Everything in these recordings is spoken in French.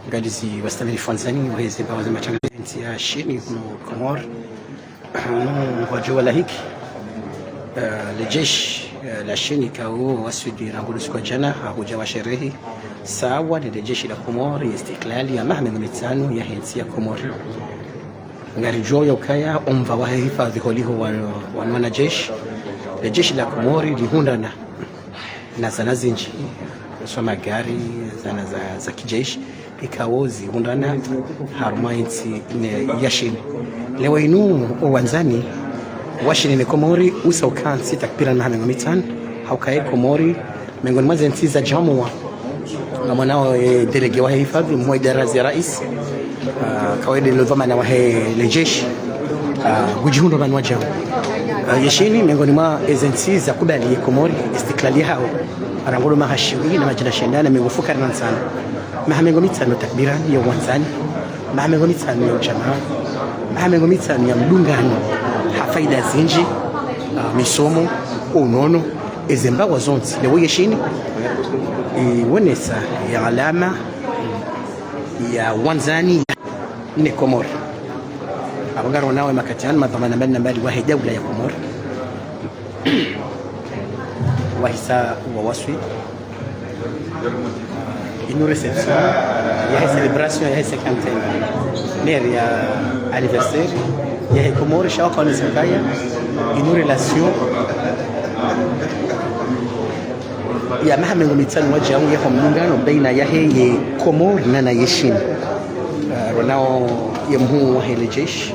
Galizi wastamilifu wanzani waweze baadhi matangazo ya shini kuno Komor kwa jua hiki lejeshi la shini kao wasudi rangulu siku jana hakujawa sherehe sawa ni lejeshi la Komor istiklali ya mahme mitano ya hensi ya Komor ngari joya ukaya umva wa hifadhi holiho wanajeshi lejeshi la Komori lihundana na zana zinji so magari zana za kijeshi ikawozi hundana harmainsi yashini lewa inu uwanzani washini ni Komori usa ukansi takbira na hamengo mitan haukae Komori miongoni mwa zensi za jamua na mwanao delege wa hifadhi mwa idara ya rais kawaida ilivama na wahe lejeshi gujihundo manwa jamu yashini miongoni mwa zensi za kubali Komori istiklali hao arangolo mahashiwi na majina shendana megufuka na sana mahamengo mitano takbirani ya uwanzani mahamengo mitano ya ujamaa mahamengo mitano ya mdungano hafaida zinji misomo unono ezembawa zonzi lewo yeshini iwonesa ya alama ya uwanzani ni Komor abangaro nawe makatian madhamana mbali wahi dawla ya Komor wahisa wawaswi une réception, il y a une célébration, il y a une cinquantaine il y a un anniversaire, il y a une Komori, chaque année une relation. Il y a même un médecin qui a un baina ya heye Komori na yeshin ronao yemhu wa hele jeshi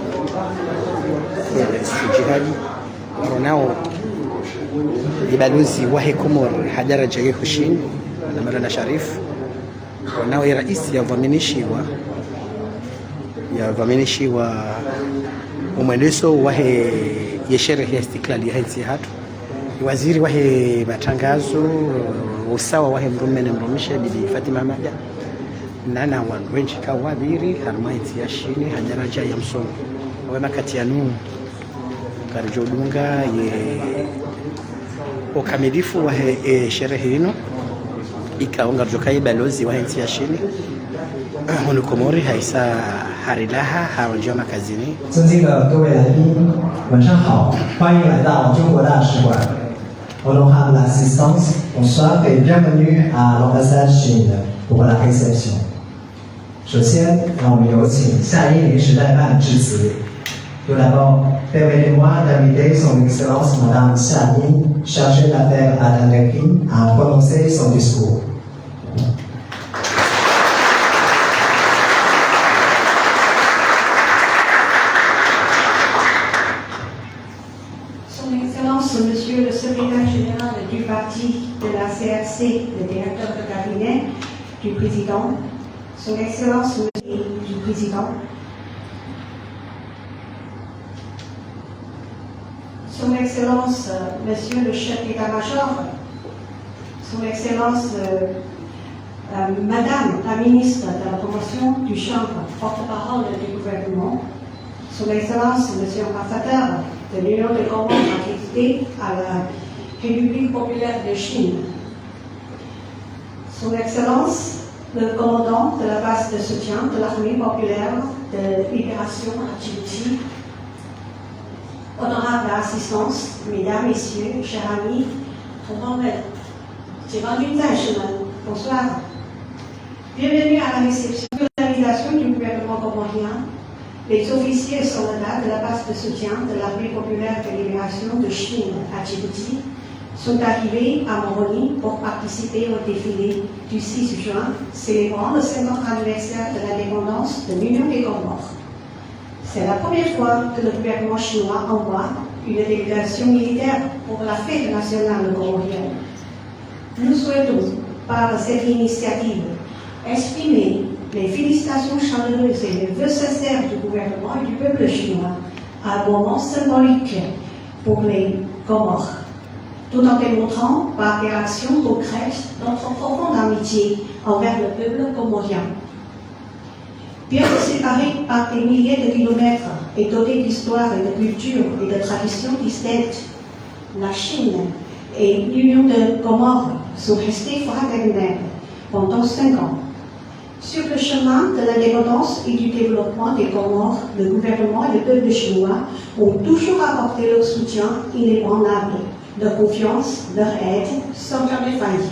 jihadi ronao ibalozi wa Komori hadaraja yehushin na Marana Sharif nao rais yavaminishiwa umwendeso wahe yesherehe ya istiklali ya hensi hatu waziri wahe matangazo usawa wahe mrumene mrumishe Bibi Fatima Hamada nana wanwenji kawabiri harmaiti ya shini hadaraja ya msomo wa makati ya nuu karjodunga ye ukamilifu wahe sherehe hino ikaonga jokai balozi wa nchi ya shini hono Komori haisa harilaha hawanjia makazini. 尊敬的各位来宾，晚上好，欢迎来到中国大使馆。Honorable l'assistance, bonsoir et bienvenue à l'ambassade Chine pour la réception. 首先，让我们有请夏英临时代办致辞。Tout d'abord, permettez-moi d'inviter son Excellence Madame Xia Ying, chargée d'affaires à Dandakin, à prononcer son discours. Son Excellence Monsieur le Secrétaire général du parti de la CRC, le directeur de cabinet du Président, Son Excellence Monsieur du Président, Son Excellence, Monsieur le chef d'état-major, Son Excellence, Madame la ministre de la promotion du chambre, porte-parole du gouvernement, Son Excellence, Monsieur l'ambassadeur de l'Union des Comores accrédité à la République populaire de Chine, Son Excellence, le commandant de la base de soutien de l'armée populaire de libération à Djibouti, honorable assistance, mesdames, messieurs, chers amis, bonsoir. Bienvenue à la réception de l'organisation du gouvernement comorien. Les officiers et soldats de la base de soutien de l'armée populaire de libération de Chine à Djibouti sont arrivés à Moroni pour participer au défilé du 6 juin, célébrant le 50e anniversaire de l'indépendance de l'Union des Comores. C'est la première fois que le gouvernement chinois envoie une délégation militaire pour la fête nationale comorienne. Nous souhaitons, par cette initiative, exprimer les félicitations chaleureuses et les vœux sincères du gouvernement et du peuple chinois à un moment symbolique pour les Comores, tout en démontrant par des actions concrètes notre profonde amitié envers le peuple comorien. Bien que séparés par des milliers de kilomètres et dotés d'histoire et de culture et de traditions distinctes, la Chine et l'Union des Comores sont restés fraternels pendant 5 ans. Sur le chemin de l'indépendance et du développement des Comores, le gouvernement et le peuple chinois ont toujours apporté leur soutien inébranlable, leur confiance, leur aide, sans jamais faillir.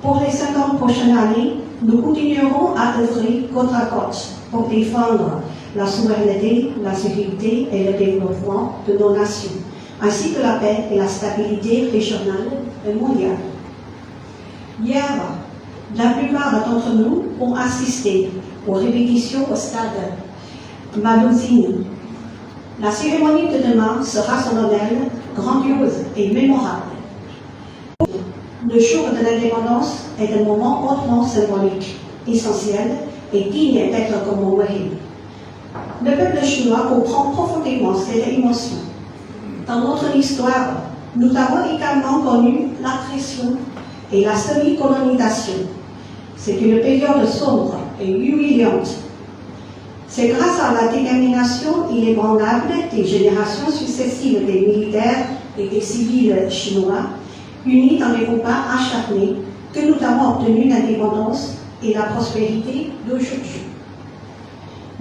Pour les 50 prochaines années, nous continuerons à œuvrer côte à côte pour défendre la souveraineté, la sécurité et le développement de nos nations, ainsi que la paix et la stabilité régionale et mondiale. Hier, la plupart d'entre nous ont assisté aux répétitions au stade Maluzine. La cérémonie de demain sera solennelle, grandiose et mémorable. Le jour de l'indépendance est un moment hautement symbolique, essentiel et digne d'être commémoré. Le peuple chinois comprend profondément cette émotion. Dans notre histoire, nous avons également connu l'agression et la semi-colonisation. C'est une période sombre et humiliante. C'est grâce à la détermination inébranlable des générations successives des militaires et des civils chinois, unis dans des combats acharnés, que nous avons obtenu l'indépendance et la prospérité d'aujourd'hui.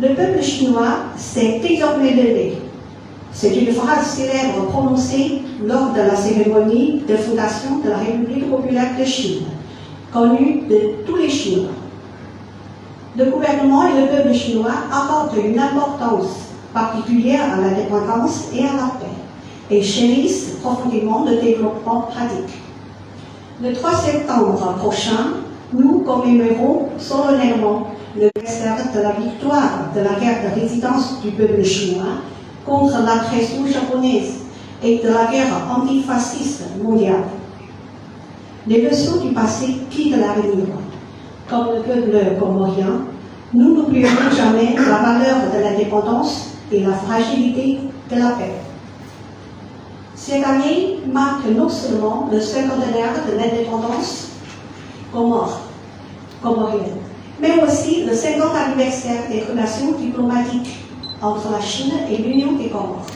Le peuple chinois s'est désormais levé. C'est une phrase célèbre prononcée lors de la cérémonie de fondation de la République populaire de Chine, connue de tous les Chinois. Le gouvernement et le peuple chinois accordent une importance particulière à l'indépendance et à la paix et chérissent profondément le développement pratique. Le 3 septembre prochain, nous commémorerons solennellement le anniversaire de la victoire de la guerre de résistance du peuple chinois contre l'agression japonaise et de la guerre antifasciste mondiale. Les leçons du passé guident l'avenir. Comme le peuple comorien, nous n'oublierons jamais la valeur de l'indépendance et la fragilité de la paix. Cette année marque non seulement le cinquantenaire de l'indépendance comorienne, mais aussi le 50e anniversaire des relations diplomatiques entre la Chine et l'Union des Comores.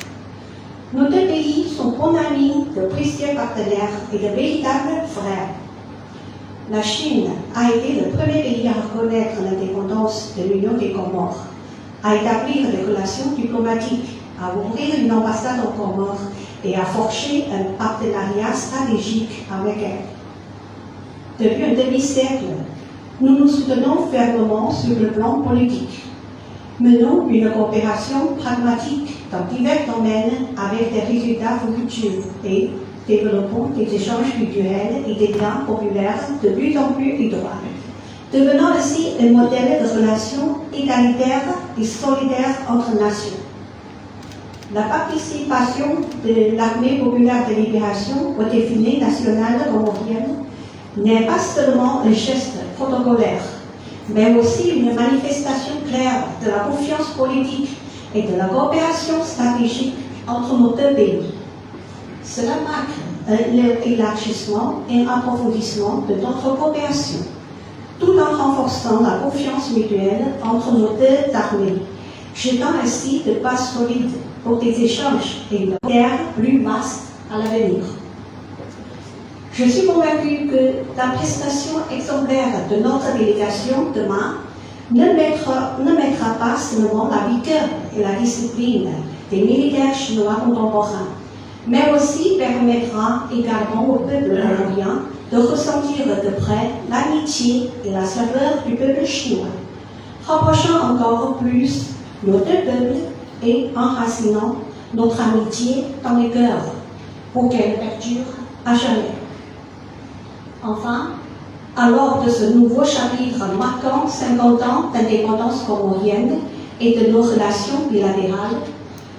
Nos deux pays sont bons amis, de précieux partenaires et de véritables frères. La Chine a été le premier pays à reconnaître l'indépendance de l'Union des Comores, à établir des relations diplomatiques, à ouvrir une ambassade aux Comores et à forger un partenariat stratégique avec elle. Depuis un demi-siècle, nous nous soutenons fermement sur le plan politique. Menons une coopération pragmatique dans divers domaines avec des résultats fructueux et développons des échanges culturels et des liens populaires de plus en plus étroits, devenant ainsi un modèle de relations égalitaires et solidaires entre nations. La participation de l'Armée populaire de libération au défilé national comorien n'est pas seulement un geste protocolaire, mais aussi une manifestation claire de la confiance politique et de la coopération stratégique entre nos deux pays. Cela marque un élargissement et un approfondissement de notre coopération, tout en renforçant la confiance mutuelle entre nos deux armées, jetant ainsi de bases solides pour des échanges et une guerre plus vaste à l'avenir. Je suis convaincue que la prestation exemplaire de notre délégation demain ne mettra pas seulement la vigueur et la discipline des militaires chinois contemporains, mais aussi permettra également au peuple comorien de ressentir de près l'amitié et la saveur du peuple chinois, rapprochant encore plus nos deux peuples et enracinant notre amitié dans les cœurs pour qu'elle perdure à jamais. Enfin, à l'aube de ce nouveau chapitre marquant 50 ans d'indépendance comorienne et de nos relations bilatérales,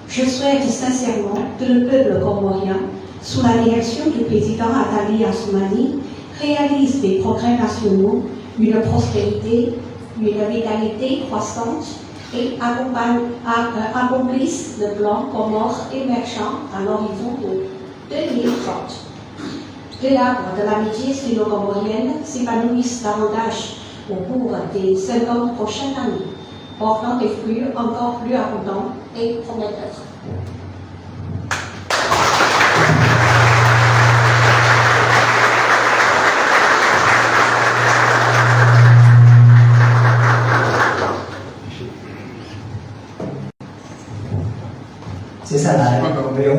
je souhaite sincèrement que le peuple comorien, sous la direction du président Attali Assoumani, réalise des progrès nationaux, une prospérité, une vitalité croissante et accomplisse le plan Comores émergent à l'horizon de 2030. Que l'arbre de l'amitié sino-comorienne s'épanouisse davantage au cours des 50 prochaines années, portant des fruits encore plus abondants et prometteurs.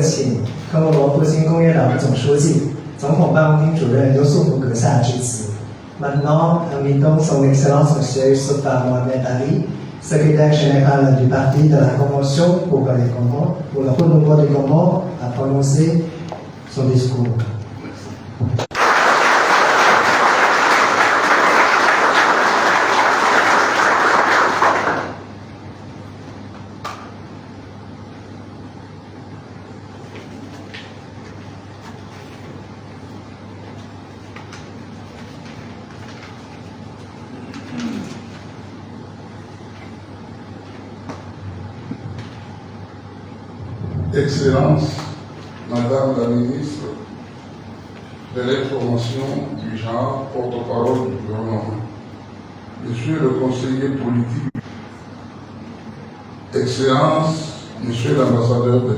请科莫罗复兴公约党的总书记、总统办公厅主任尤素福阁下致辞。Maintenant, invitons son Excellence Monsieur Youssoupha Mohamed Ali, secrétaire général du Parti de la Convention pour les Comores, pour le renouveau des Comores, à prononcer son discours. Excellence, Madame la Ministre de l'Information, du genre, porte-parole du gouvernement, Monsieur le conseiller politique, Excellence, Monsieur l'ambassadeur des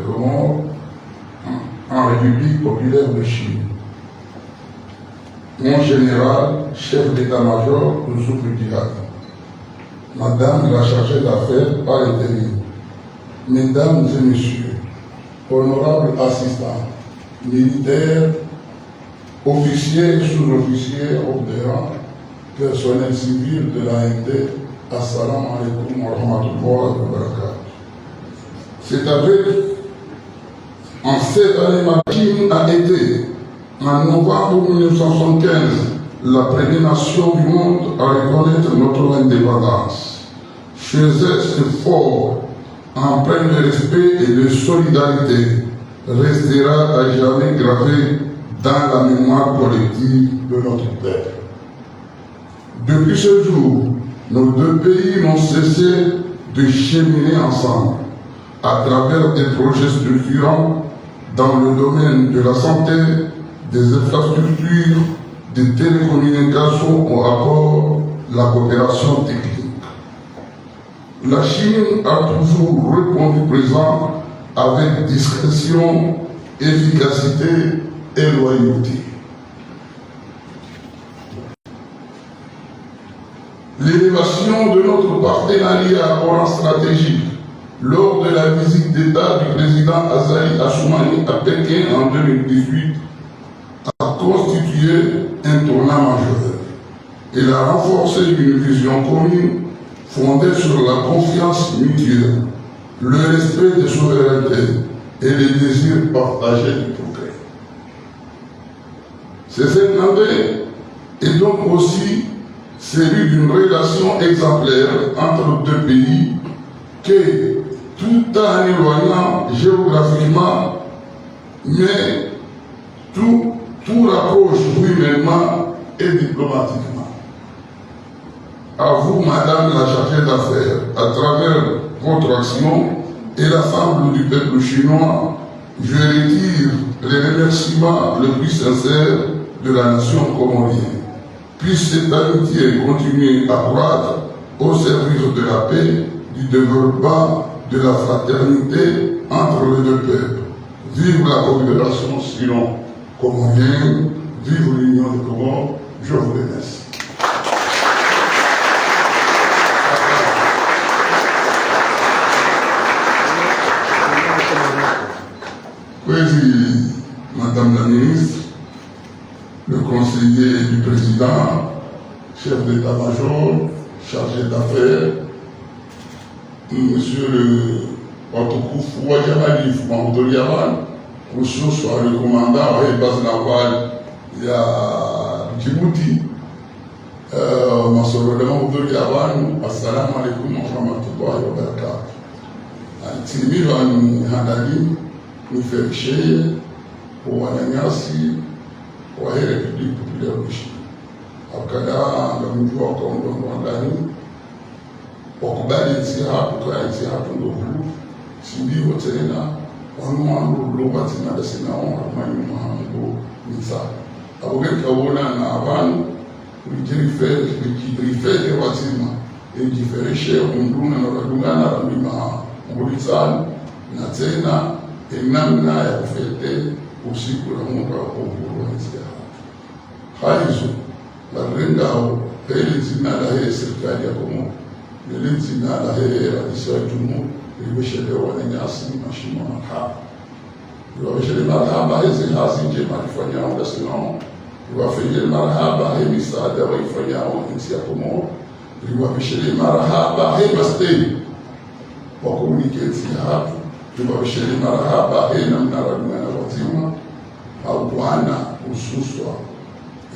Comores, en République populaire de Chine, mon général, chef d'état-major Youssouf Diak, Madame la chargée d'affaires par intérim, Mesdames et Messieurs, honorables assistants, militaires, officiers et sous-officiers obéissants, personnel civil de l'ANT, Assalamu alaikum wa rahmatullahi wa barakatuh. C'est en cette année, ma Chine a été, en novembre 1975, la première nation du monde à reconnaître notre indépendance. Chez ce fort, empreinte de respect et de solidarité, restera à jamais gravé dans la mémoire collective de notre peuple. Depuis ce jour, nos deux pays n'ont cessé de cheminer ensemble à travers des projets structurants dans le domaine de la santé, des infrastructures, des télécommunications ou encore la coopération technique. La Chine a toujours répondu présent avec discrétion, efficacité et loyauté. L'élévation de notre partenariat au rang stratégique lors de la visite d'État du président Azali Assoumani à Pékin en 2018 a constitué un tournant majeur. Il a renforcé une vision commune fondée sur la confiance mutuelle, le respect des souverainetés et les désirs partagés du progrès. Ces intendés est donc aussi celui d'une relation exemplaire entre deux pays que, tout en éloignant géographiquement, mais tout rapproche humainement et diplomatiquement. À vous, Madame la chargée d'affaires, à travers votre action et l'ensemble du peuple chinois, je retire les remerciements les plus sincères de la nation comorienne. Puisse cette amitié continuer à croître au service de la paix, du développement, de la fraternité entre les deux peuples. Vive la coopération sino-comorienne, vive l'Union des Comores, je vous remercie. Président, Madame la Ministre, le conseiller du président, chef d'état-major, chargé d'affaires, Monsieur le Otokouf Ouadjamalif Mamoudoliaman, ressources le commandant et base navale il y a Djibouti, Masoro de Mamoudoliaman, assalamu alaikum wa rahmatullahi wa barakatuh. Timiran Handali, nous fait chier pour Wananyasi, pour la République populaire de Chine. Akada, le mouvement comme le Rwandani, wakubali nchi hapo kwa nchi hapo ndio sindio tena wanamwangu lobati na desina wa mwangu nisa abogeka wona na abantu bijirifere watima indifereshe unduna na wadungana ramima ngulizana na tena namna ya kufete usiku na Mungu wa nchi hapo haizo la renga pele zina la serikali ya Komoro Nilizina la hera isa jumu ilivyochelewa na nyasi mashimo marhaba ilivyochelewa marhaba hizi hasi njema ifanyao dasinao ilivyochelewa marhaba hii misaada waifanyao nchi ya Komoro ilivyochelewa marhaba hii mastei wa communicate hapo ilivyochelewa marhaba hii namna na wazima au bwana hususwa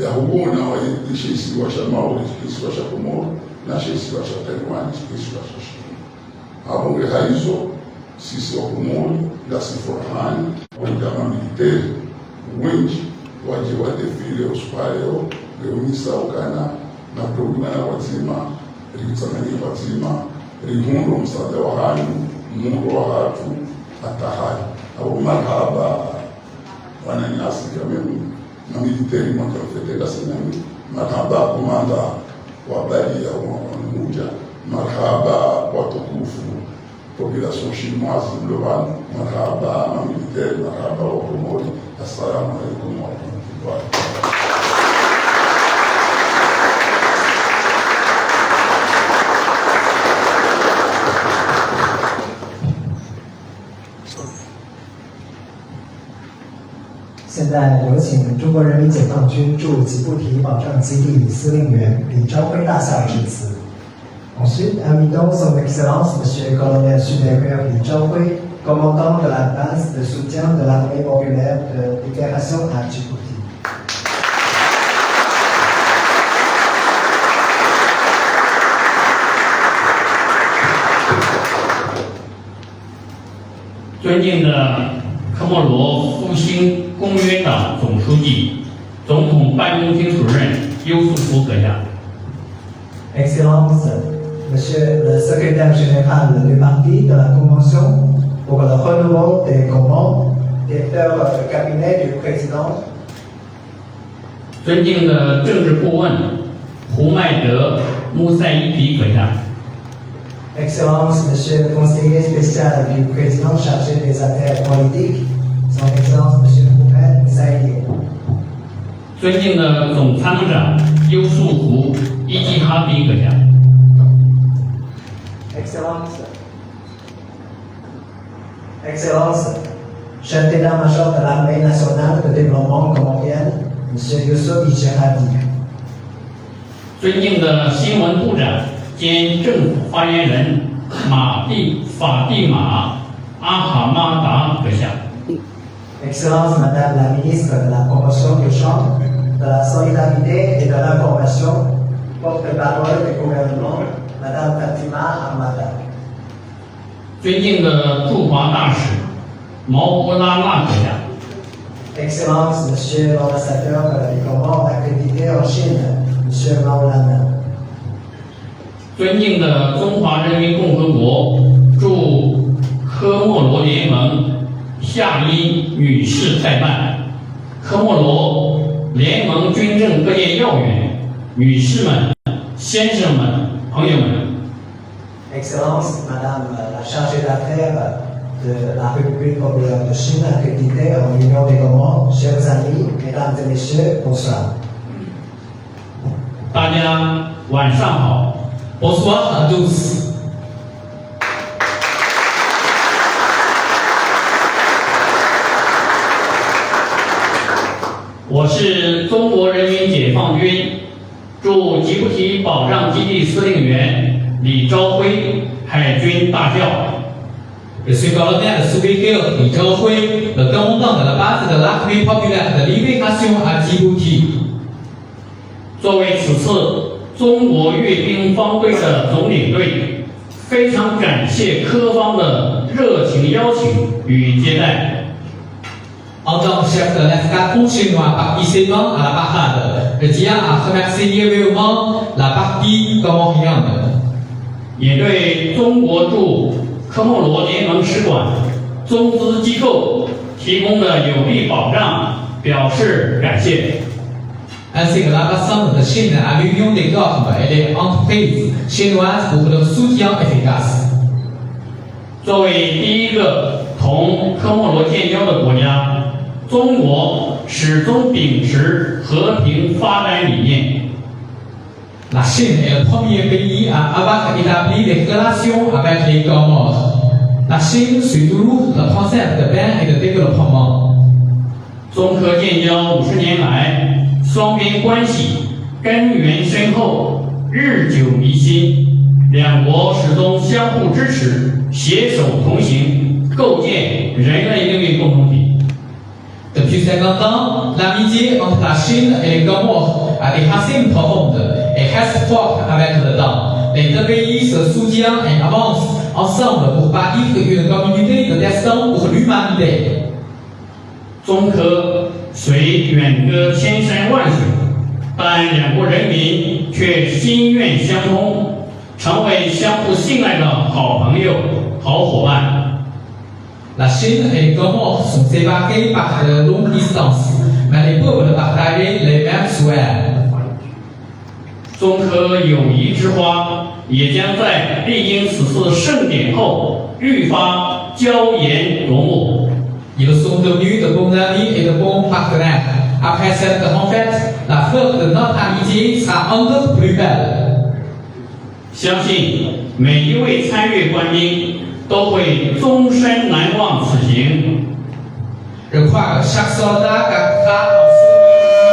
ya hubuna wa kisiwa cha Maori, kisiwa cha Komoro na kisiwa cha Taiwan, kisiwa cha China. Hapo hizo sisi wa Komoro la sifurahani kama militeri wengi waje wadefile uspayo leonisa ukana na programa na wazima ritsamani wazima rihundo msaada wa hanyu mungu wa hatu atahai au marhaba wananyasi kama na militeri mwaka federa senami marhaba komanda wa bali ya Umoja, marhaba watukufu population chinoise global, marhaba na militeri, marhaba wa Komoro. Assalamu alaikum wa rahmatullahi.现在有请中国人民解放军驻吉布提保障基地司令员李朝晖大校致辞。Ensuite, invitons son Excellence Monsieur le Colonel supérieur Li Zhaohui, commandant de la base de soutien de l'armée populaire de libération à Djibouti. 尊敬的科莫罗复兴公约党总书记、总统办公厅主任优素福阁下， Excellence, Monsieur le Secrétaire général du Parti de la Convention pour le renouveau des commandes, directeur du cabinet du président. 尊敬的政治顾问胡迈德穆赛伊比阁下， Excellence, Monsieur le conseiller spécial du président chargé des affaires politiques, Son Excellence Monsieur Mohamed Moussaïdi. 尊敬的总参谋长优素福伊基哈比阁下， Excellence, chef d'état-major de l'armée nationale de développement comorienne, Monsieur Youssouf Ichehadi. 尊敬的新闻部长兼政府发言人法蒂玛阿哈马达阁下， Excellence, Madame la ministre de la Promotion du Champ, de la Solidarité et de l'Information, porte-parole du gouvernement, Madame Fatima Ahmada. 尊敬的驻华大使毛波拉纳阁下， Excellence, Monsieur l'ambassadeur du Comores accrédité en Chine, Monsieur Maulana. 尊敬的中华人民共和国驻科莫罗联盟夏伊女士代办，科莫罗联盟军政各界要员、女士们、先生们、朋友们， Excellence, Madame la chargée d'affaires de la République populaire de Chine accréditée en Union des Comores, chers amis, mesdames et messieurs, bonsoir. 大家晚上好。 Bonsoir à tous. 我是中国人民解放军驻吉布提保障基地司令员李朝晖海军大校。 Je suis colonel supérieur Li Zhaohui, le commandant de la base de l'armée populaire de libération à Djibouti. 作为此次中国阅兵方队的总领队，非常感谢科方的热情邀请与接待。 En tant que chef de l'escadron chinois participant à la parade, je tiens à remercier vivement la partie comorienne. 也对中国驻科莫罗联盟使馆、中资机构提供的有力保障表示感谢。 Ainsi que l'ambassade de Chine à l'Union des normes et des entreprises chinoises pour leur soutien efficace. 作为第一个同科莫罗建交的国家，中国始终秉持和平发展理念。 La Chine est le premier pays à avoir établi des relations avec les Comores. La Chine suit toujours le concept de paix et de développement。中科建交50年来，双边关系根源深厚，日久弥新，两国始终相互支持，携手同行，构建人类命运共同体。Depuis 50 ans, l'amitié entre la Chine et les Comores a des racines profondes et reste forte avec le temps. Les deux pays se soutiennent et avancent ensemble pour bâtir une communauté de destin pour l'humanité. 中科虽远隔千山万水，但两国人民却心愿相通，成为相互信赖的好朋友、好伙伴。La Chine et les Comores sont séparés par de longues distances, mais les peuples partagent les mêmes souhaits. 中科友谊之花也将在历经此次盛典后愈发娇颜夺目。Ils sont devenus de bons amis et de bons partenaires. Après cette grande fête, la fleur de notre amitié sera encore plus belle. 相信每一位参阅官兵都会终身难忘此行。Je crois que chaque soldat gardera un souvenir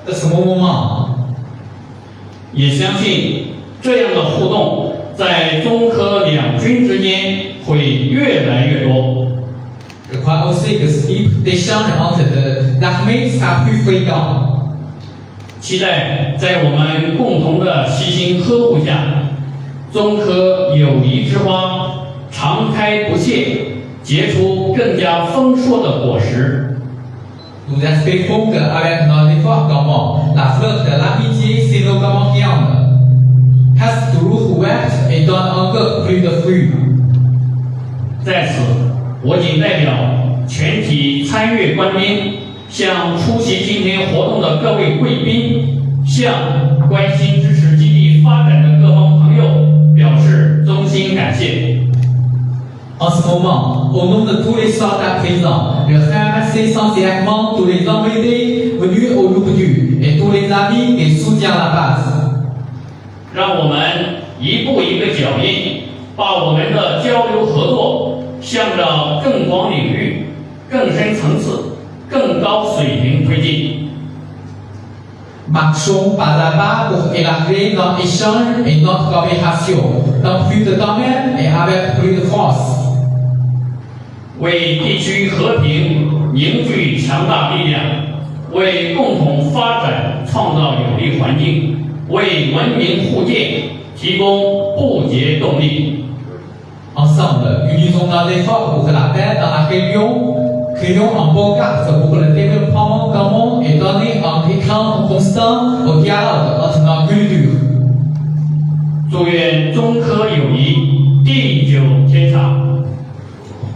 de ce moment. 也相信这样的互动在中科两军之间会越来越多。Je crois aussi que ce type d'échange entre l'armée sera plus fréquent. 期待在我们共同的悉心呵护下，中科友谊之花常开不谢，结出更加丰硕的果实。Nous espérons qu'avec nos efforts communs, la fleur de l'amitié sino-comorienne reste toujours ouverte et donne encore plus de fruits. 在此，我谨代表全体参阅官兵，向出席今天活动的各位贵宾，向关心支持基地发展的各方朋友表示衷心感谢。En ce moment, au nom de tous les soldats présents, je remercie sincèrement tous les invités venus au Loup-du et tous les amis qui soutiennent la base. 让我们一步一个脚印，把我们的交流合作向着更广领域、更深层次、更高水平推进。Marchons pas à pas pour élargir notre échange et notre coopération dans plus de domaines et avec plus de force. 为地区和平凝聚强大力量，为共同发展创造有利环境，为文明互鉴提供不竭动力。Ensemble, unissons nos efforts pour la paix dans la région, créons un beau cadre pour le développement commun et donnons un écran constant au dialogue entre nos cultures. 祝愿中科友谊地久天长。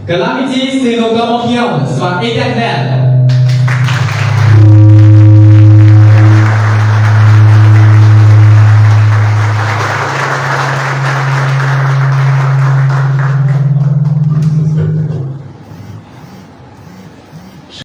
Que l'amitié sino-comorienne soit éternelle.